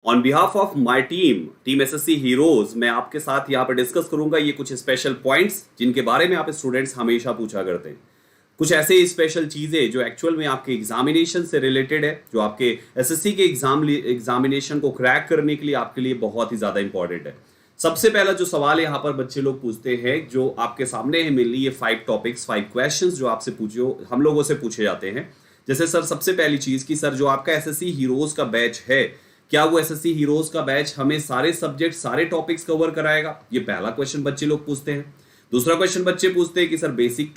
On behalf of my team SSC heroes, मैं आपके साथ यहाँ पर डिस्कस करूंगा ये कुछ स्पेशल पॉइंट्स जिनके बारे में आप स्टूडेंट्स हमेशा पूछा करते हैं। कुछ ऐसे स्पेशल चीजें जो एक्चुअल में आपके एग्जामिनेशन से रिलेटेड है, जो आपके एसएससी के एग्जामिनेशन को क्रैक करने के लिए आपके लिए बहुत ही ज्यादा इंपॉर्टेंट है। सबसे पहला जो सवाल यहाँ पर बच्चे लोग पूछते हैं, जो आपके सामने है मिली, ये 5 टॉपिक्स 5 क्वेश्चंस जो आपसे पूछो हम लोगों से पूछे जाते हैं। जैसे सर, सबसे पहली चीज कि सर जो आपका एसएससी हीरोज का बैच है, क्या वो एसएससी हीरोज का बैच हमें सारे सब्जेक्ट सारे टॉपिक्स कवर कराएगा? ये पहला क्वेश्चन बच्चे लोग पूछते हैं। दूसरा क्वेश्चन बच्चे पूछते हैं कि sir basic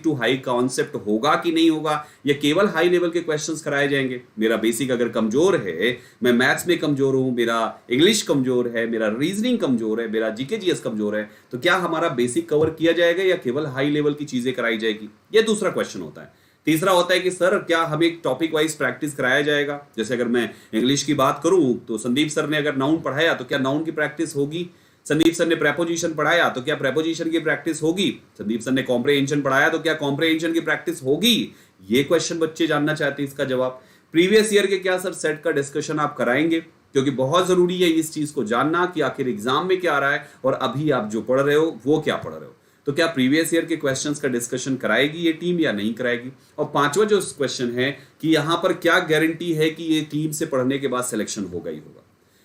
to high concept होगा कि नहीं होगा, या केवल हाई लेवल के क्वेश्चंस कराए जाएंगे? मेरा बेसिक अगर कमजोर है, मैं मैथ्स में कमजोर हूं, मेरा इंग्लिश कमजोर है, मेरा रीजनिंग कमजोर है, मेरा जीके जीएस कमजोर है, तो क्या हमारा बेसिक कवर किया जाएगा या केवल हाई लेवल की चीजें कराई जाएगी? ये दूसरा क्वेश्चन होता है। तीसरा होता है कि सर क्या हमें एक टॉपिक वाइज प्रैक्टिस कराया जाएगा? जैसे अगर मैं इंग्लिश की बात करूं तो संदीप सर ने अगर नाउन पढ़ाया तो क्या नाउन की प्रैक्टिस होगी? संदीप सर ने प्रेपोजिशन पढ़ाया तो क्या प्रेपोजिशन की प्रैक्टिस होगी? संदीप सर ने कॉम्प्रिहेंशन पढ़ाया तो क्या कॉम्प्रिहेंशन की प्रैक्टिस होगी? ये क्वेश्चन बच्चे जानना चाहते हैं, इसका जवाब। प्रीवियस ईयर के क्या सर सेट का डिस्कशन आप कराएंगे? क्योंकि बहुत जरूरी है इस चीज को जानना कि आखिर एग्जाम में क्या आ रहा है और अभी आप जो पढ़ रहे हो वो क्या पढ़ रहे हो। तो क्या प्रीवियस ईयर के क्वेश्चंस का डिस्कशन कराएगी ये टीम या नहीं कराएगी? और पांचवा जो क्वेश्चन है कि यहां पर क्या गारंटी है कि ये टीम से पढ़ने के बाद सिलेक्शन होगा ही होगा?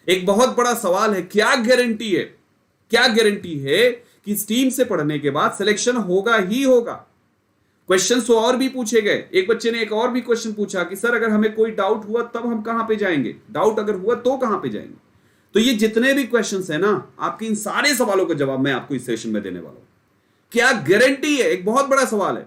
एक बहुत बड़ा सवाल है, क्या गारंटी है, क्या गारंटी है कि इस टीम से पढ़ने के बाद सिलेक्शन होगा ही होगा? क्वेश्चन तो और भी पूछे गए। एक बच्चे ने एक और भी क्वेश्चन पूछा कि सर अगर हमें कोई डाउट हुआ तब हम कहां पे जाएंगे, डाउट अगर हुआ तो कहां पे जाएंगे? तो ये जितने भी क्वेश्चंस है ना, आपके इन सारे सवालों का जवाब मैं आपको इस सेशन में देने वाला हूं। क्या गारंटी है? एक बहुत बड़ा सवाल है।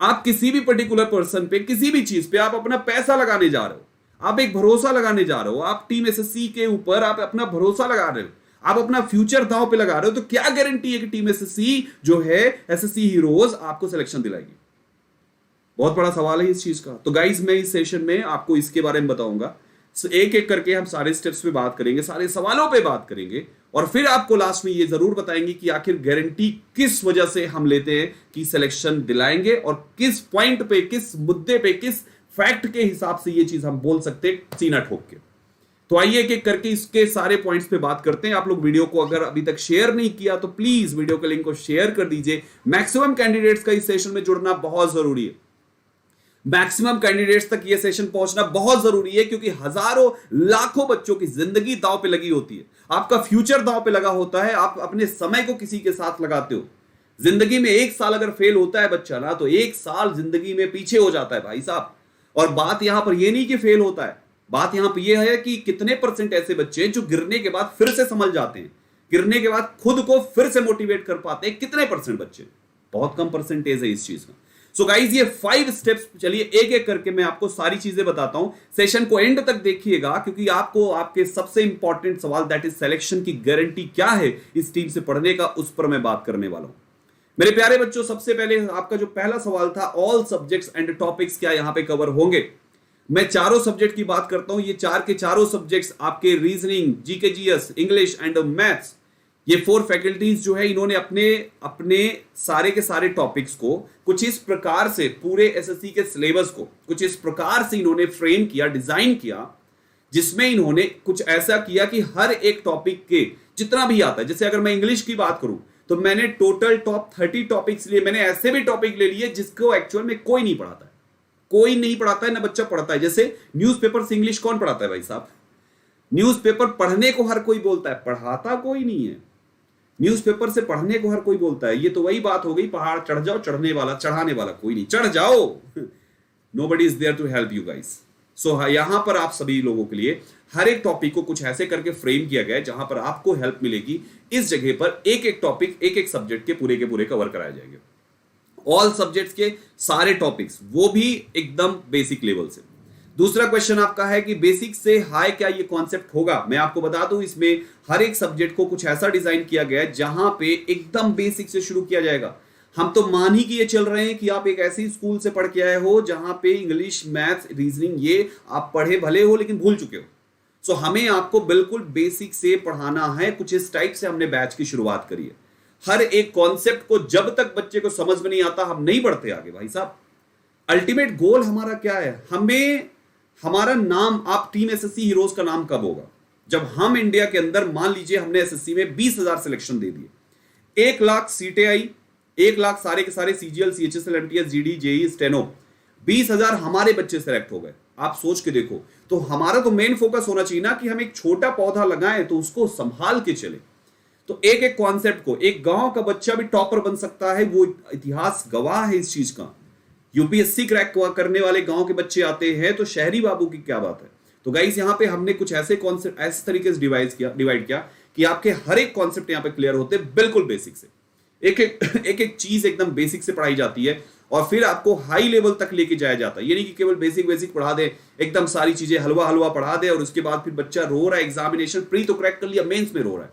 आप किसी भी पर्टिकुलर पर्सन पे, किसी भी चीज पे आप अपना पैसा लगाने जा रहे हो, आप एक भरोसा लगाने जा रहे हो, आप टीम एसएससी के ऊपर आप अपना भरोसा लगा रहे हो, आप अपना फ्यूचर दांव पे लगा रहे हो, तो क्या गारंटी है कि टीम एसएससी जो है, एसएससी हीरोज आपको सिलेक्शन दिलाएगी? बहुत बड़ा सवाल है इस चीज का। तो गाइज मैं इस सेशन में आपको इसके बारे में बताऊंगा। एक एक करके हम सारे स्टेप्स पे बात करेंगे, सारे सवालों पे बात करेंगे, और फिर आपको लास्ट में ये जरूर बताएंगे कि आखिर गारंटी किस वजह से हम लेते हैं कि सिलेक्शन दिलाएंगे, और किस पॉइंट पे, किस मुद्दे पे, किस फैक्ट के हिसाब से ये चीज हम बोल सकते हैं सीना ठोक के। तो आइए एक एक करके इसके सारे पॉइंट्स पे बात करते हैं। आप लोग वीडियो को अगर अभी तक शेयर नहीं किया तो प्लीज वीडियो के लिंक को शेयर कर दीजिए। मैक्सिमम कैंडिडेट्स का इस सेशन में जुड़ना बहुत जरूरी है। मैक्सिमम कैंडिडेट्स तक ये सेशन पहुंचना बहुत जरूरी है, क्योंकि हजारों लाखों बच्चों की जिंदगी दांव पे लगी होती है, आपका फ्यूचर दांव पे लगा होता है। आप अपने समय को किसी के साथ लगाते हो। जिंदगी में 1 साल अगर फेल होता है बच्चा ना, तो 1 साल जिंदगी में पीछे हो जाता है भाई साहब। और बात यहां पर यह नहीं कि फेल होता है, बात यहां पर यह है कि कितने परसेंट ऐसे बच्चे हैं जो गिरने के बाद फिर से संभल जाते हैं, गिरने के बाद खुद को फिर से मोटिवेट कर पाते हैं। कितने परसेंट बच्चे? बहुत कम परसेंटेज है इस चीज का। सो गाइज ये 5 स्टेप्स, चलिए एक एक करके मैं आपको सारी चीजें बताता हूं। सेशन को एंड तक देखिएगा, क्योंकि आपको आपके सबसे इंपॉर्टेंट सवाल, दैट इज सिलेक्शन की गारंटी क्या है इस टीम से पढ़ने का, उस पर मैं बात करने वाला हूं। मेरे प्यारे बच्चों, सबसे पहले आपका जो पहला सवाल था, ऑल सब्जेक्ट्स एंड टॉपिक्स क्या यहां पे कवर होंगे? मैं चारों सब्जेक्ट की बात करता हूं। ये चार के चारों सब्जेक्ट्स आपके reasoning, GK GS, English and maths, ये 4 फैकल्टीज जो है, इन्होंने अपने अपने सारे के सारे टॉपिक्स को कुछ इस प्रकार से, पूरे एसएससी के सिलेबस को कुछ इस प्रकार से इन्होंने फ्रेम किया, डिजाइन किया, जिसमें इन्होंने कुछ ऐसा किया कि हर एक टॉपिक के जितना भी आता है, जैसे अगर मैं इंग्लिश की बात करूं तो मैंने टोटल टॉप 30 टॉपिक्स लिए। मैंने ऐसे भी टॉपिक ले लिए जिसको एक्चुअल में कोई नहीं पढ़ाता है, कोई नहीं पढ़ाता है, ना बच्चा पढ़ता है। जैसे न्यूज़पेपर से इंग्लिश कौन पढ़ाता है भाई साहब? न्यूज़पेपर पढ़ने को हर कोई बोलता है, पढ़ाता कोई नहीं है। न्यूज़पेपर से पढ़ने को हर कोई बोलता है। ये तो वही बात हो गई, पहाड़ चढ़ जाओ, चढ़ने वाला, चढ़ाने वाला कोई नहीं, चढ़ जाओ। Nobody is there to help you guys. So यहां पर आप सभी लोगों के लिए हर एक टॉपिक को कुछ ऐसे करके फ्रेम किया गया है जहां पर आपको हेल्प मिलेगी। इस जगह पर एक एक टॉपिक, एक एक सब्जेक्ट के पूरे कवर कराए जाएंगे। ऑल सब्जेक्ट्स के सारे टॉपिक्स, वो भी एकदम बेसिक लेवल से। दूसरा क्वेश्चन आपका है कि बेसिक से हाई क्या ये कॉन्सेप्ट होगा? मैं आपको बता दूं, इसमें हर एक सब्जेक्ट को कुछ ऐसा डिजाइन किया गया है जहां पे एकदम बेसिक से शुरू किया जाएगा। हम तो मान ही किए चल रहे हैं कि आप एक ऐसी स्कूल से पढ़ के आए हो जहां पे इंग्लिश, मैथ्स, रीजनिंग ये आप पढ़े भले हो लेकिन भूल चुके हो। सो हमें आपको बिल्कुल बेसिक से पढ़ाना है। कुछ इस टाइप से हमने बैच की शुरुआत करी है। हर एक कॉन्सेप्ट को जब तक बच्चे को समझ में नहीं आता, हम नहीं बढ़ते आगे भाई साहब। अल्टीमेट गोल हमारा क्या है? हमारा नाम, आप टीम एसएससी हीरोज का नाम कब होगा? जब हम इंडिया के अंदर मान लीजिए हमने एसएससी में 20,000 सिलेक्शन दे दिए, 1,00,000 सीटें आई, 1,00,000 सारे के सारे CGL, CHSL, MTS, GD, JE, steno, 20,000 हमारे बच्चे सेलेक्ट हो गए। आप सोच के देखो, तो हमारा तो मेन फोकस होना चाहिए ना कि हम एक छोटा पौधा लगाएं तो उसको संभाल के चले। तो एक एक कॉन्सेप्ट को, एक गांव का बच्चा भी टॉपर बन सकता है, वो इतिहास गवाह है इस चीज का। यूपीएससी क्रैक करने वाले गांव के बच्चे आते हैं तो शहरी बाबू की क्या बात है। तो गाइस यहां पे हमने कुछ ऐसे कॉन्सेप्ट ऐसे तरीके से डिवाइड किया कि आपके हर एक कॉन्सेप्ट यहां पे क्लियर होते हैं, बिल्कुल बेसिक से। एक एक चीज एकदम बेसिक से पढ़ाई जाती है और फिर आपको हाई लेवल तक लेके जाया जाता है। ये नहीं कि केवल बेसिक पढ़ा दे, एकदम सारी चीजें हलवा पढ़ा दे और उसके बाद फिर बच्चा रो रहा है, एग्जामिनेशन प्री तो क्रैक कर लिया, मेंस में रो रहा है,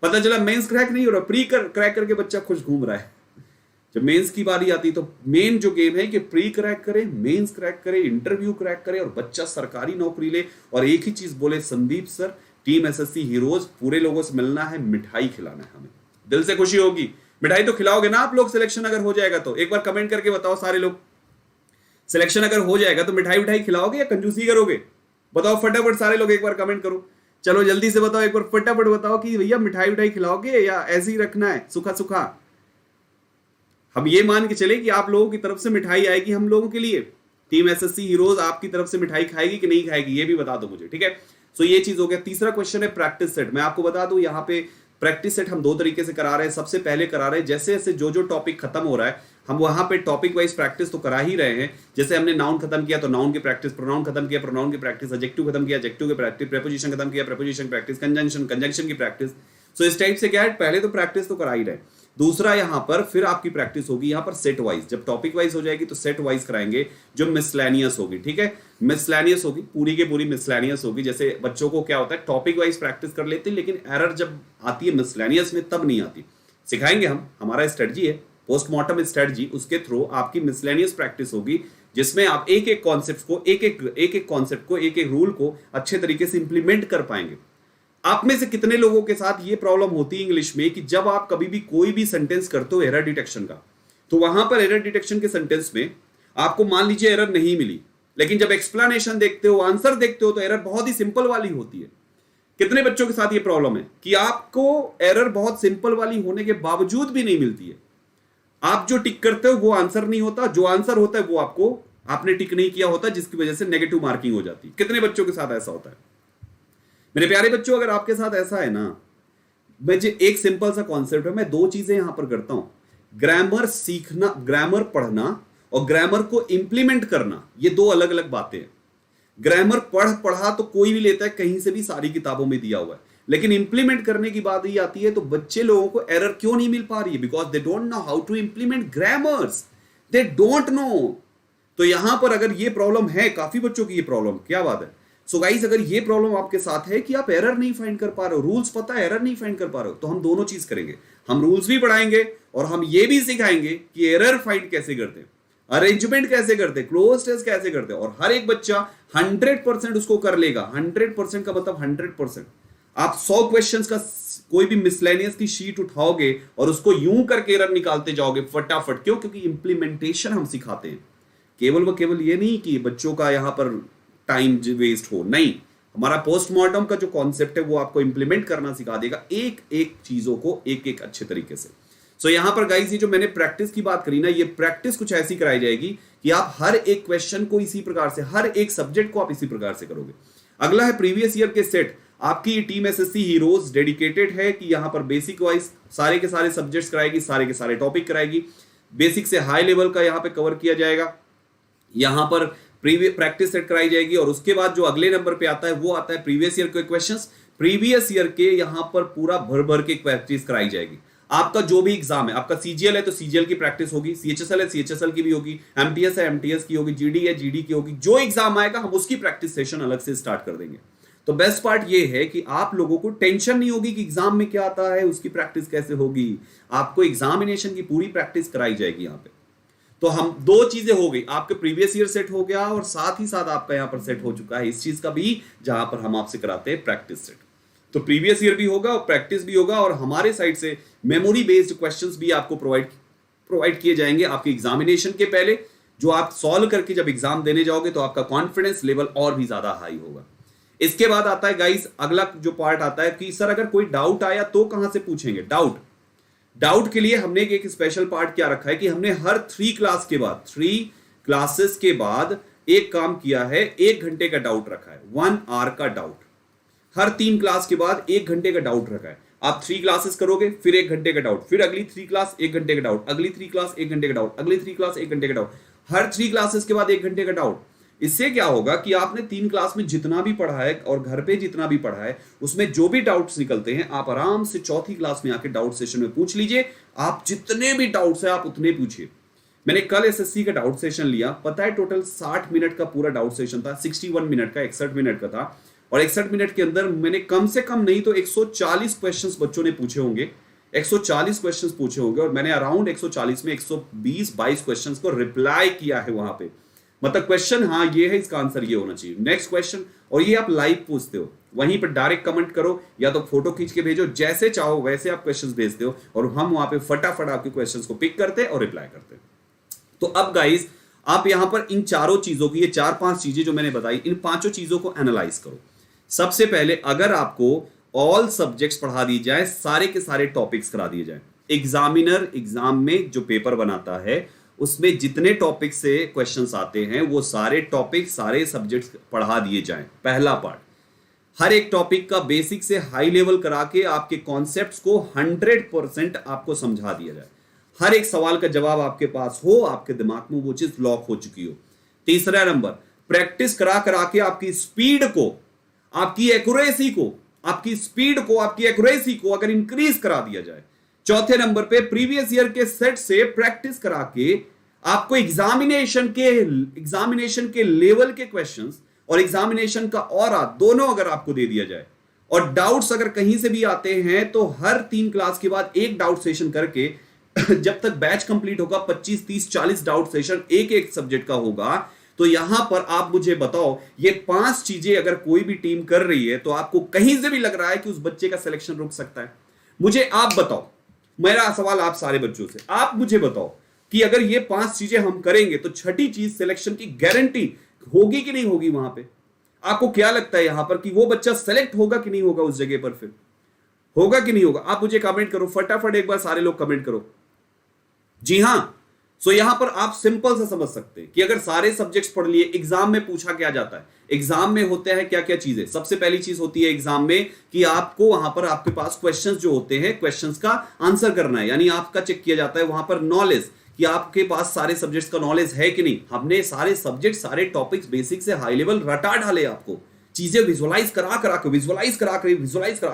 पता चला मेंस क्रैक नहीं हो रहा, प्री क्रैक करके बच्चा खुश घूम रहा है। जब मेंस की बारी आती है तो मेन जो गेम है कि प्री क्रैक करे, मेंस क्रैक करे, इंटरव्यू क्रैक करे और बच्चा सरकारी नौकरी ले। और एक ही चीज बोले Sandeep sir, team SSC heroes पूरे लोगों से मिलना है, मिठाई खिलाना है हमें। दिल से खुशी होगी, मिठाई तो खिलाओगे ना आप लोग? सिलेक्शन अगर हो जाएगा तो एक बार कमेंट करके बताओ सारे लोग, सिलेक्शन अगर हो जाएगा तो मिठाई खिलाओगे या कंजूसी करोगे? बताओ फटाफट सारे लोग, एक बार कमेंट करो। चलो जल्दी से बताओ, एक बार फटाफट बताओ कि भैया मिठाई खिलाओगे या ऐसे ही रखना है सूखा सूखा। हम ये मान के चले कि आप लोगों की तरफ से मिठाई आएगी हम लोगों के लिए, टीम एसएससी हीरोज आपकी तरफ से मिठाई खाएगी कि नहीं खाएगी, ये भी बता दो मुझे, ठीक है। सो ये चीज हो गया। तीसरा क्वेश्चन है प्रैक्टिस सेट। मैं आपको बता दूं यहाँ पे प्रैक्टिस सेट हम दो तरीके से करा रहे हैं। सबसे पहले करा रहे हैं जैसे जैसे जो टॉपिक खत्म हो रहा है हम वहां पे टॉपिक वाइज प्रैक्टिस तो करा ही रहे हैं। जैसे हमने नाउन खत्म किया तो नाउन की प्रैक्टिस, प्रोनाउन खत्म किया प्रोनाउन की प्रैक्टिस, एडजेक्टिव खत्म किया एडजेक्टिव की प्रैक्टिस, प्रीपोजिशन खत्म किया प्रीपोजिशन प्रैक्टिस, कंजंक्शन की प्रैक्टिस। सो इस टाइप से क्या है, पहले तो प्रैक्टिस तो करा ही रहे। दूसरा यहाँ पर फिर आपकी प्रैक्टिस होगी यहाँ पर सेट वाइज। जब टॉपिक वाइज हो जाएगी तो सेट वाइज कराएंगे जो मिसलेनियस होगी, ठीक है। मिसलेनियस होगी, पूरी की पूरी मिसलेनियस होगी। जैसे बच्चों को क्या होता है, टॉपिक वाइज प्रैक्टिस कर लेते हैं लेकिन एरर जब आती है मिसलेनियस में तब नहीं आती। सिखाएंगे हम, हमारा स्ट्रेटजी है पोस्टमार्टम स्ट्रेटजी, उसके थ्रू आपकी मिसलेनियस प्रैक्टिस होगी जिसमें आप एक एक कॉन्सेप्ट को एक एक रूल को अच्छे तरीके से इंप्लीमेंट कर पाएंगे। आप में से कितने लोगों के साथ ये प्रॉब्लम होती है इंग्लिश में कि जब आप कभी भी कोई भी सेंटेंस करते हो एरर डिटेक्शन का, तो वहां पर एरर डिटेक्शन के सेंटेंस में आपको मान लीजिए एरर नहीं मिली, लेकिन जब एक्सप्लेनेशन देखते हो, आंसर देखते हो तो एरर बहुत ही सिंपल वाली होती है। कितने बच्चों के साथ ये प्रॉब्लम है कि आपको एरर बहुत सिंपल वाली होने के बावजूद भी नहीं मिलती है? आप जो टिक करते हो वो आंसर नहीं होता, जो आंसर होता है वो आपने टिक नहीं किया होता, जिसकी वजह से नेगेटिव मार्किंग हो जाती है। कितने बच्चों के साथ ऐसा होता है? मेरे प्यारे बच्चों, अगर आपके साथ ऐसा है ना, मुझे एक सिंपल सा कॉन्सेप्ट है, मैं दो चीजें यहां पर करता हूं, ग्रामर सीखना, ग्रामर पढ़ना और ग्रामर को इंप्लीमेंट करना, ये दो अलग अलग बातें हैं। ग्रामर पढ़ा तो कोई भी लेता है, कहीं से भी सारी किताबों में दिया हुआ है, लेकिन इंप्लीमेंट करने की बात ये आती है तो बच्चे लोगों को एरर क्यों नहीं मिल पा रही है? Because they don't know how to implement grammars, they don't know. तो यहां पर अगर ये प्रॉब्लम है, काफी बच्चों की ये प्रॉब्लम, क्या बात है। सो गाइस, अगर ये प्रॉब्लम आपके साथ है कि आप एरर नहीं फाइंड कर पा रहे हो, रूल्स पता है एरर नहीं फाइंड कर पा रहे हो, तो हम दोनों चीज करेंगे। हम रूल्स भी पढ़ाएंगे और हम ये भी सिखाएंगे कि एरर फाइंड कैसे करते हैं, अरेंजमेंट कैसे करते हैं, क्लोज टेस्ट कैसे करते हैं। और हर एक बच्चा 100% उसको कर लेगा। 100% का मतलब 100%। आप 100 क्वेश्चंस का कोई भी मिसलेनियस की शीट उठाओगे और उसको यूं करके एरर निकालते जाओगे फटाफट। क्यों? क्योंकि इंप्लीमेंटेशन हम सिखाते हैं। केवल व केवल ये नहीं कि बच्चों का यहां पर टाइम वेस्ट हो, नहीं, हमारा पोस्टमार्टम का जो कॉन्सेप्ट है वो आपको इंप्लीमेंट करना सिखा देगा, एक एक चीजों को एक एक अच्छे तरीके से। सो यहां पर गाइस, ये जो मैंने प्रैक्टिस की बात करी ना, ये प्रैक्टिस कुछ ऐसी कराई जाएगी कि आप हर एक क्वेश्चन को इसी प्रकार से, हर एक सब्जेक्ट को आप इसी प्रकार से करोगे। अगला है प्रीवियस ईयर के सेट। आपकी टीम एसएससी हीरोज डेडिकेटेड है कि यहां पर बेसिक वाइज सारे के सारे सब्जेक्ट्स कराएगी, सारे के सारे टॉपिक कराएगी, बेसिक से हाई लेवल का यहां पे कवर किया जाएगा। यहां पर प्रैक्टिस सेट कराई जाएगी और उसके बाद जो अगले नंबर पे आता है वो आता है प्रीवियस ईयर के क्वेश्चंस। प्रीवियस ईयर के यहां पर पूरा भर भर के प्रैक्टिस कराई जाएगी। आपका जो भी एग्जाम है, आपका सीजीएल है तो सीजीएल की प्रैक्टिस होगी, सीएचएसएल है सीएचएसएल की भी होगी, एमटीएस है एमटीएस की होगी, जीडी है जीडी की होगी। जो एग्जाम आएगा हम उसकी प्रैक्टिस सेशन अलग से स्टार्ट कर देंगे। तो बेस्ट पार्ट ये है कि आप लोगों को टेंशन नहीं होगी कि एग्जाम में क्या आता है, उसकी प्रैक्टिस कैसे होगी। आपको एग्जामिनेशन की पूरी प्रैक्टिस कराई जाएगी यहाँ पे। तो हम दो चीजें हो गई, आपके प्रीवियस ईयर सेट हो गया और साथ ही साथ आपका यहां पर सेट हो चुका है इस चीज का भी, जहां पर हम आपसे कराते हैं प्रैक्टिस सेट। तो प्रीवियस ईयर भी होगा और प्रैक्टिस भी होगा और हमारे साइड से मेमोरी बेस्ड क्वेश्चंस भी आपको प्रोवाइड किए जाएंगे आपके एग्जामिनेशन के पहले। जो आप सॉल्व करके जब एग्जाम देने जाओगे तो आपका कॉन्फिडेंस लेवल और भी ज्यादा हाई होगा। इसके बाद आता है गाइस अगला जो पार्ट आता है कि सर अगर कोई डाउट आया तो कहां से पूछेंगे। डाउट के लिए हमने एक स्पेशल पार्ट क्या रखा है कि हमने हर 3 क्लासेस के बाद एक काम किया है, 1 घंटे का डाउट रखा है, 1 आवर का डाउट। हर 3 क्लास के बाद 1 घंटे का डाउट रखा है। आप 3 क्लासेस करोगे, फिर 1 घंटे का डाउट, फिर अगली 3 क्लास 1 घंटे का डाउट, अगली 3 क्लास 1 घंटे का डाउट, अगली 3 क्लास 1 घंटे का डाउट, हर 3 क्लासेस के बाद 1 घंटे का डाउट। इससे क्या होगा कि आपने 3 क्लास में जितना भी पढ़ा है और घर पे जितना भी पढ़ा है उसमें जो भी डाउट्स निकलते हैं आप आराम से चौथी क्लास में आके डाउट सेशन में पूछ लीजिए। आप जितने भी डाउट्स है आप उतने पूछिए। मैंने कल एसएससी का डाउट सेशन लिया, पता है टोटल 60 मिनट का पूरा डाउट सेशन था, 61 मिनट का, 61 मिनट का था। और 61 मिनट के अंदर मैंने कम से कम नहीं तो 140 क्वेश्चंस बच्चों ने पूछे होंगे, 140 क्वेश्चंस पूछे होंगे और मैंने अराउंड 140 में 120-22 क्वेश्चंस को रिप्लाई किया है वहां पे। मतलब क्वेश्चन हाँ ये है, इसका आंसर ये होना चाहिए, नेक्स्ट क्वेश्चन। और ये आप लाइव पूछते हो, वहीं पर डायरेक्ट कमेंट करो या तो फोटो खींच के भेजो, जैसे चाहो वैसे आप क्वेश्चंस भेजते हो और हम वहां पे फटाफट आपके क्वेश्चंस को पिक करते हैं और रिप्लाई करते हैं। तो अब गाइस आप यहां पर इन चारों चीजों की, ये 4-5 चीजें जो मैंने बताई, इन 5 चीजों को एनालाइज करो। सबसे पहले अगर आपको ऑल सब्जेक्ट्स पढ़ा दिए जाए, सारे के सारे टॉपिक्स करा दिए जाए, एग्जामिनर एग्जाम में जो पेपर बनाता है उसमें जितने टॉपिक से क्वेश्चंस आते हैं वो सारे टॉपिक, सारे सब्जेक्ट्स पढ़ा दिए जाएं। पहला पार्ट, हर एक टॉपिक का बेसिक से हाई लेवल करा के आपके कॉन्सेप्ट्स को 100% आपको समझा दिया जाए। हर एक सवाल का जवाब आपके पास हो, आपके दिमाग में वो चीज लॉक हो चुकी हो। तीसरा नंबर, प्रैक्टिस करा करा के आपकी स्पीड को, आपकी एक्यूरेसी को, आपकी स्पीड को, आपकी एक्यूरेसी को अगर इंक्रीज करा दिया जाए। चौथे नंबर पे प्रीवियस ईयर के सेट से प्रैक्टिस करा के आपको एग्जामिनेशन के लेवल के क्वेश्चंस और एग्जामिनेशन का ऑरा दोनों अगर आपको दे दिया जाए, और डाउट्स अगर कहीं से भी आते हैं तो हर 3 क्लास के बाद एक डाउट सेशन करके जब तक बैच कंप्लीट होगा 25, 30, 40 डाउट सेशन एक एक सब्जेक्ट का होगा। तो यहां पर आप मुझे बताओ, ये 5 चीजें अगर कोई भी टीम कर रही है तो आपको कहीं से भी लग रहा है कि उस बच्चे का सिलेक्शन रुक सकता है? मुझे आप बताओ, मेरा सवाल आप सारे बच्चों से, आप मुझे बताओ कि अगर ये 5 चीजें हम करेंगे तो छठी चीज सिलेक्शन की गारंटी होगी कि नहीं होगी? वहां पे आपको क्या लगता है यहां पर कि वो बच्चा सेलेक्ट होगा कि नहीं होगा उस जगह पर? फिर होगा कि नहीं होगा? आप मुझे कमेंट करो फटाफट, एक बार सारे लोग कमेंट करो। जी हां। सो यहां पर आप सिंपल से समझ सकते हैं कि अगर सारे सब्जेक्ट्स पढ़ लिए, एग्जाम में पूछा क्या जाता है, एग्जाम में होता है क्या क्या चीजें। सबसे पहली चीज होती है एग्जाम में कि आपको वहां पर आपके पास क्वेश्चंस जो होते हैं, क्वेश्चंस का आंसर करना है, यानी आपका चेक किया जाता है वहां पर नॉलेज, कि आपके पास सारे सब्जेक्ट्स का नॉलेज है कि नहीं। हमने सारे सब्जेक्ट, सारे टॉपिक्स बेसिक से हाई लेवल रटा डाले, आपको चीजें विजुअलाइज करा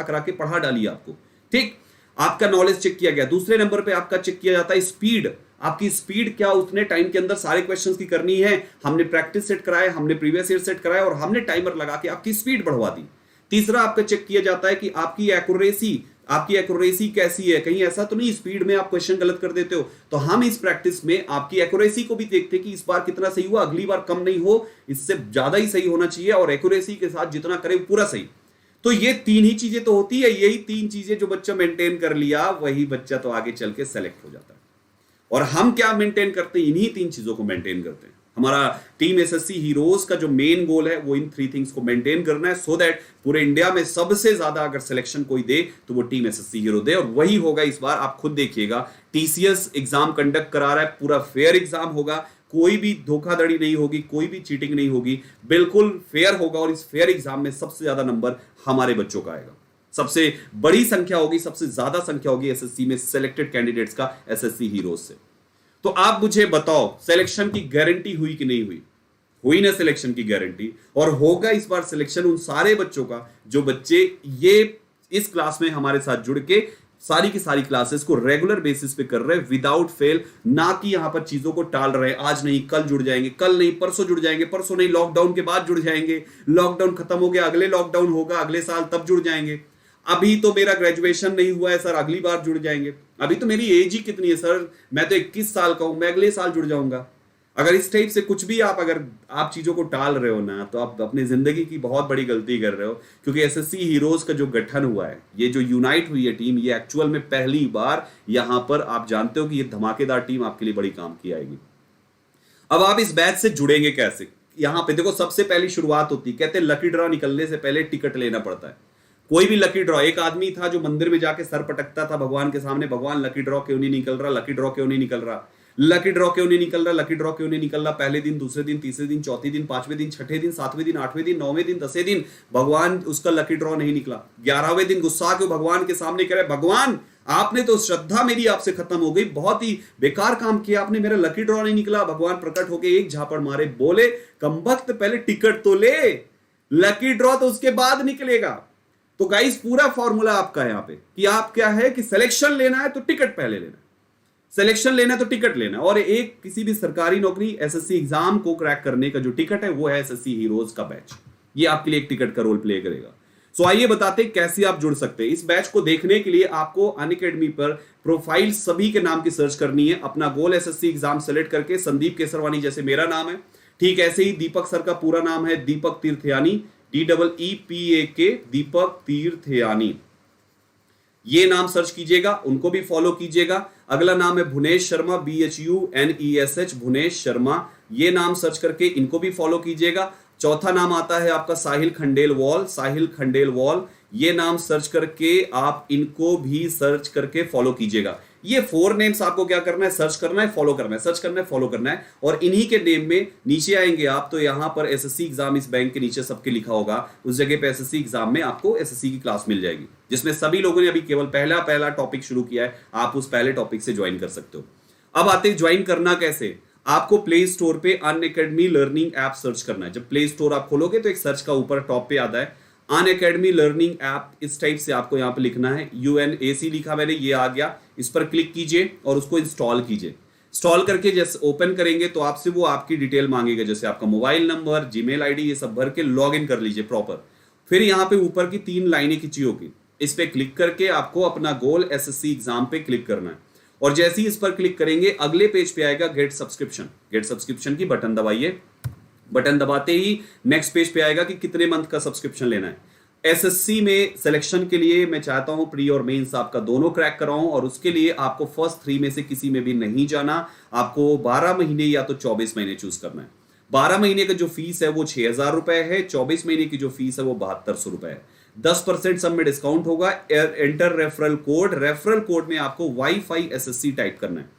करा के पढ़ा डाली आपको। ठीक, आपका नॉलेज चेक किया गया। दूसरे नंबर पे आपका चेक किया जाता है स्पीड। आपकी स्पीड क्या उतने टाइम के अंदर सारे क्वेश्चंस की करनी है। हमने प्रैक्टिस सेट कराया, हमने प्रीवियस ईयर सेट कराया और हमने टाइमर लगा के आपकी स्पीड बढ़वा दी। तीसरा आपका चेक किया जाता है कि आपकी एक्यूरेसी कैसी है, कहीं ऐसा तो नहीं स्पीड में आप क्वेश्चन गलत कर देते हो। तो हम इस प्रैक्टिस में आपकी एक्यूरेसी को भी देखते कि इस बार कितना सही हुआ, अगली बार कम नहीं हो, इससे ज्यादा ही सही होना चाहिए, और एक्यूरेसी के साथ जितना करे पूरा सही। तो ये 3 ही चीजें तो होती है, यही 3 चीजें जो बच्चा मेंटेन कर लिया वही बच्चा तो आगे चल के सेलेक्ट हो जाता है। और हम क्या मेंटेन करते हैं? इन्हीं 3 चीजों को मेंटेन करते हैं। हमारा टीम एसएससी हीरोज का जो मेन गोल है वो इन 3 थिंग्स को मेंटेन करना है, सो दैट पूरे इंडिया में सबसे ज्यादा अगर सिलेक्शन कोई दे तो वो टीम एसएससी हीरो दे। और वही होगा इस बार। आप खुद देखिएगा, टीसीएस एग्जाम कंडक्ट करा रहा है, पूरा फेयर एग्जाम होगा, कोई भी धोखाधड़ी नहीं होगी, कोई भी चीटिंग नहीं होगी, बिल्कुल फेयर होगा। और इस फेयर एग्जाम में सबसे ज्यादा नंबर हमारे बच्चों का आएगा, सबसे बड़ी संख्या होगी, सबसे ज्यादा संख्या होगी एसएससी में सिलेक्टेड कैंडिडेट्स का एसएससी हीरोज से। तो आप मुझे बताओ, सिलेक्शन की गारंटी हुई कि नहीं हुई? हुई ना सिलेक्शन की गारंटी। और होगा इस बार सिलेक्शन उन सारे बच्चों का जो बच्चे ये इस क्लास में हमारे साथ जुड़ के सारी की सारी क्लासेस को रेगुलर बेसिस पे कर रहे हैं विदाउट फेल, ना कि यहां पर चीजों को टाल रहे हैं। आज नहीं कल जुड़ जाएंगे, कल नहीं परसों जुड़ जाएंगे, परसों नहीं लॉकडाउन के बाद जुड़ जाएंगे, लॉकडाउन खत्म हो गया, अगले लॉकडाउन होगा अगले साल तब जुड़ जाएंगे। अभी तो मेरा ग्रेजुएशन नहीं हुआ है सर, अगली बार जुड़ जाएंगे। अभी तो मेरी एज ही कितनी है सर, मैं तो 21 साल का हूं, मैं अगले साल जुड़ जाऊंगा। अगर इस टाइप से कुछ भी अगर आप चीजों को टाल रहे हो ना, तो आप अपनी जिंदगी की बहुत बड़ी गलती कर रहे हो। क्योंकि एसएससी हीरोज का जो गठन हुआ है, ये जो यूनाइट हुई है टीम, ये एक्चुअल में पहली बार यहां पर आप जानते हो कि ये धमाकेदार टीम आपके लिए बड़ी काम की आएगी। अब आप इस बैच से जुड़ेंगे कैसे? यहां पे देखो, सबसे पहली शुरुआत होती है, कहते हैं लकी ड्रॉ निकलने से पहले टिकट लेना पड़ता है। कोई भी लकी ड्रॉ, एक आदमी था जो मंदिर में जाके सर पटकता था भगवान के सामने, भगवान लकी ड्रॉ क्यों नहीं निकल रहा, लकी ड्रॉ क्यों नहीं निकल रहा, लकी ड्रॉ क्यों नहीं निकल रहा, लकी ड्रॉ क्यों नहीं निकल रहा। पहले दिन, दूसरे दिन, तीसरे दिन, चौथे दिन, पांचवें दिन, छठे दिन, सातवें दिन, आठवें दिन, नौवें दिन, 10वें दिन भगवान उसका लकी ड्रॉ नहीं निकला। 11वें दिन गुस्सा के भगवान के सामने कह रहे, भगवान आपने तो श्रद्धा मेरी आपसे खत्म हो गई, बहुत ही बेकार काम किया आपने, मेरा लकी ड्रॉ नहीं निकला। भगवान प्रकट होके एक झापड़ मारे, बोले कमबख्त पहले टिकट तो ले, लकी ड्रॉ तो उसके बाद निकलेगा। तो गाइस पूरा फॉर्मूला आपका है यहां पे कि आप क्या है कि सिलेक्शन लेना है तो टिकट पहले लेना है, सिलेक्शन लेना है तो टिकट लेना है। और एक किसी भी सरकारी नौकरी एसएससी एग्जाम को क्रैक करने का जो टिकट है वो है एसएससी हीरोज का बैच। ये आपके लिए एक टिकट का रोल प्ले करेगा। सो आइए बताते हैं कैसे आप जुड़ सकते हैं। इस बैच को देखने के लिए आपको अनअकैडमी पर प्रोफाइल सभी के नाम की सर्च करनी है, अपना गोल एसएससी एग्जाम सेलेक्ट करके संदीप केसरवानी जैसे मेरा नाम है, ठीक ऐसे ही दीपक सर का पूरा नाम है दीपक तीर्थयानी, DEEPAK दीपक तीर्थयानी, ये नाम सर्च कीजिएगा, उनको भी फॉलो कीजिएगा। अगला नाम है भुनेश शर्मा, BHUNESH भुनेश शर्मा, ये नाम सर्च करके इनको भी फॉलो कीजिएगा। चौथा नाम आता है आपका साहिल खंडेलवाल, साहिल खंडेलवाल, ये नाम सर्च करके आप इनको भी सर्च करके फॉलो कीजिएगा। ये 4 नेम्स आपको क्या करना है, सर्च करना है, फॉलो करना है, सर्च करना है, फॉलो करना है। और इन्हीं के नेम में नीचे आएंगे आप तो यहां पर एसएससी एग्जाम इस बैंक के नीचे सबके लिखा होगा, उस जगह पे एसएससी एग्जाम में आपको एसएससी की क्लास मिल जाएगी, जिसमें सभी लोगों ने अभी केवल पहला टॉपिक शुरू किया है। आप उस पहले टॉपिक से ज्वाइन कर सकते हो। अब आते हैं ज्वाइन करना कैसे। आपको प्ले स्टोर पे अनअकैडमी लर्निंग ऐप सर्च करना है। जब प्ले स्टोर आप खोलोगे तो एक सर्च का ऊपर टॉप पे आता है अनअकैडमी लर्निंग ऐप, इस टाइप से आपको यहाँ पे लिखना है, UNAC लिखा मैंने, ये आ गया, इस पर क्लिक कीजिए और उसको इंस्टॉल कीजिए। इंस्टॉल करके जैसे ओपन करेंगे तो आपसे वो आपकी डिटेल मांगेगा, जैसे आपका मोबाइल नंबर, जीमेल आईडी, ये सब भर के लॉग इन कर लीजिए प्रॉपर। फिर यहाँ पे ऊपर की 3 लाइनें खिंची होगी, इस पे क्लिक करके आपको अपना गोल एसएससी एग्जाम पे क्लिक करना है। और जैसे ही इस पर क्लिक करेंगे अगले पेज पे आएगा गेट सब्सक्रिप्शन, गेट सब्सक्रिप्शन की बटन दबाइए, बटन दबाते ही नेक्स्ट पेज पे आएगा कि कितने मंथ का सब्सक्रिप्शन लेना है। एसएससी में सिलेक्शन के लिए मैं चाहता हूं प्री और मेंस आपका दोनों क्रैक कराऊं, और उसके लिए आपको फर्स्ट 3 में से किसी में भी नहीं जाना, आपको 12 महीने या तो 24 महीने चूज करना है। 12 महीने का जो फीस है वो 6,000 रुपए है, 24 महीने की जो फीस है वो 7200 रुपए है। 10% सब में डिस्काउंट होगा। Enter referral code, referral code में आपको वाईफाई एसएससी टाइप करना है।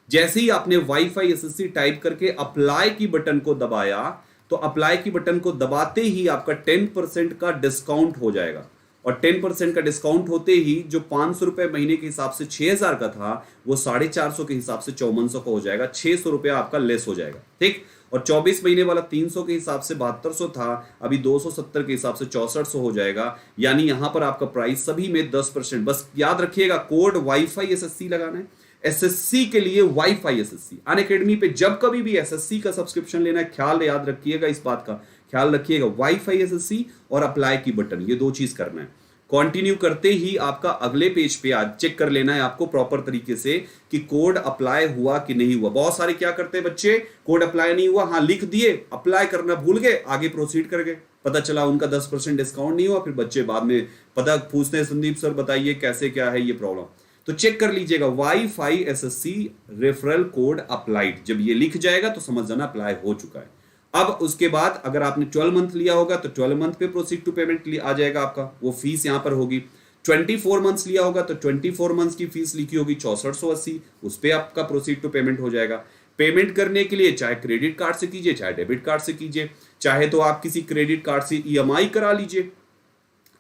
जैसे ही आपने वाईफाई एसएससी टाइप करके अप्लाई की बटन को दबाया तो अप्लाई की बटन को दबाते ही आपका 10% का डिस्काउंट हो जाएगा। और 10% का डिस्काउंट होते ही जो 500 रुपए महीने के हिसाब से 6,000 का था वो 450 के हिसाब से 5400 का हो जाएगा, 600 रुपया आपका लेस हो जाएगा, ठीक। और 24 महीने वाला 300 के हिसाब से 7200 था, अभी 270 के हिसाब से 6400 हो जाएगा। यानी यहां पर आपका प्राइस सभी में 10%। बस याद रखिएगा कोड वाईफाई एसएससी लगाना है, एसएससी के लिए वाईफाई एसएससी। अनअकैडमी पे जब कभी भी एसएससी का सब्सक्रिप्शन लेना है, ख्याल याद रखिएगा, इस बात का ख्याल रखिएगा, वाईफाई एसएससी और अप्लाई की बटन, ये 2 चीज करना है। कंटिन्यू करते ही आपका अगले पेज पे आज चेक कर लेना है आपको प्रॉपर तरीके से कि कोड अप्लाई हुआ कि नहीं हुआ। बहुत सारे क्या करते हैं बच्चे, कोड अप्लाई नहीं हुआ, हाँ लिख दिए, अप्लाई करना भूल गए, आगे प्रोसीड कर गए, पता चला उनका 10% डिस्काउंट नहीं हुआ। फिर बच्चे बाद में पता पूछते हैं, संदीप सर बताइए कैसे क्या है ये प्रॉब्लम। तो चेक कर लीजिएगा wifi SSC referral code applied, जब ये लिख जाएगा तो समझ जाना अप्लाई हो चुका है। अब उसके बाद अगर आपने 12 मंथ लिया होगा तो 12 मंथ पे प्रोसीड टू पेमेंट आ जाएगा आपका, वो फीस यहां पर होगी। 24 मंथ्स लिया होगा तो 24 मंथ्स की फीस लिखी होगी 6480, उस पे आपका प्रोसीड टू पेमेंट हो जाएगा। पेमेंट करने के लिए चाहे क्रेडिट कार्ड से कीजिए चाहे डेबिट कार्ड से कीजिए, चाहे तो आप किसी क्रेडिट कार्ड से ईएमआई करा लीजिए,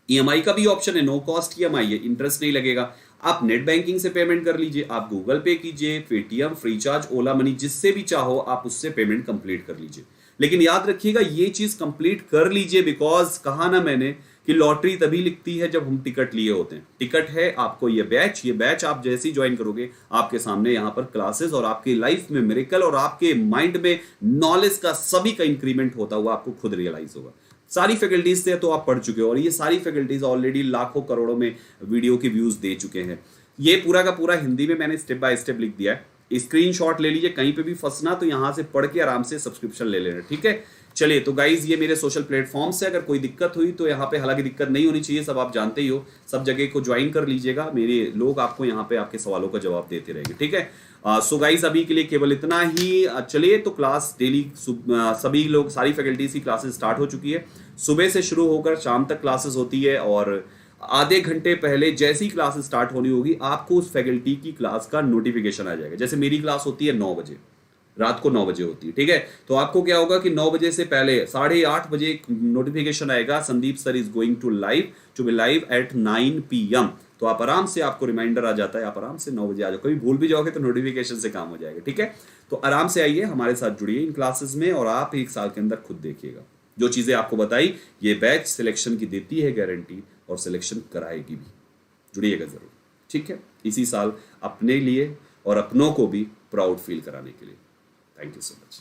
ईएमआई का भी ऑप्शन है, नो कॉस्ट ईएमआई है, इंटरेस्ट नहीं लगेगा। आप नेट बैंकिंग से पेमेंट कर लीजिए, आप गूगल पे कीजिए, पेटीएम, फ्रीचार्ज, ओला मनी, जिससे भी चाहो आप उससे पेमेंट कंप्लीट कर लीजिए। लेकिन याद रखिएगा ये चीज कंप्लीट कर लीजिए, बिकॉज कहा ना मैंने कि लॉटरी तभी लिखती है जब हम टिकट लिए होते हैं। टिकट है आपको ये बैच आप जैसे ही ज्वाइन करोगे आपके सामने यहाँ पर क्लासेस और आपकी लाइफ में मिरेकल और आपके माइंड में नॉलेज का सभी का इंक्रीमेंट होता हुआ आपको खुद रियलाइज होगा। सारी फैकल्टीज से तो आप पढ़ चुके हो और ये सारी फैकल्टीज ऑलरेडी लाखों करोड़ों में वीडियो के व्यूज दे चुके हैं। ये पूरा का पूरा हिंदी में मैंने स्टेप बाय स्टेप लिख दिया है, स्क्रीनशॉट ले लीजिए, कहीं पे भी फंसना तो यहां से पढ़ के आराम से सब्सक्रिप्शन ले लेना, ठीक है। चलिए तो गाइज ये मेरे सोशल प्लेटफॉर्म से अगर कोई दिक्कत हुई तो यहाँ पे, हालांकि दिक्कत नहीं होनी चाहिए, सब आप जानते ही हो, सब जगह को ज्वाइन कर लीजिएगा, मेरे लोग आपको यहाँ पे आपके सवालों का जवाब देते रहेंगे, ठीक है। सो गाइस अभी के लिए केवल इतना ही। चलिए तो क्लास डेली सभी लोग सारी फैकल्टीज की क्लासेस स्टार्ट हो चुकी है। सुबह से शुरू होकर शाम तक क्लासेस होती है और आधे घंटे पहले जैसी ही क्लास स्टार्ट होनी होगी आपको उस फैकल्टी की क्लास का नोटिफिकेशन आ जाएगा। जैसे मेरी क्लास होती है 9 बजे, रात को 9 बजे होती है, ठीक है। तो आपको क्या होगा कि 9 बजे से पहले 8:30 बजे एक नोटिफिकेशन आएगा, Sandeep sir is going to live, to be live at 9 PM। तो आप आराम से, आपको रिमाइंडर आ जाता है, आप आराम से 9 बजे आ जाओ। कभी भूल भी जाओगे तो नोटिफिकेशन से काम हो जाएगा, ठीक है। तो आराम से आइए, हमारे साथ जुड़िए इन क्लासेस में और आप एक साल के अंदर खुद देखिएगा जो चीजें आपको बताई ये बैच सिलेक्शन की देती है गारंटी और सिलेक्शन कराएगी भी। जुड़िएगा जरूर, ठीक है, इसी साल अपने लिए और अपनों को भी प्राउड फील कराने के लिए। Thank you so much.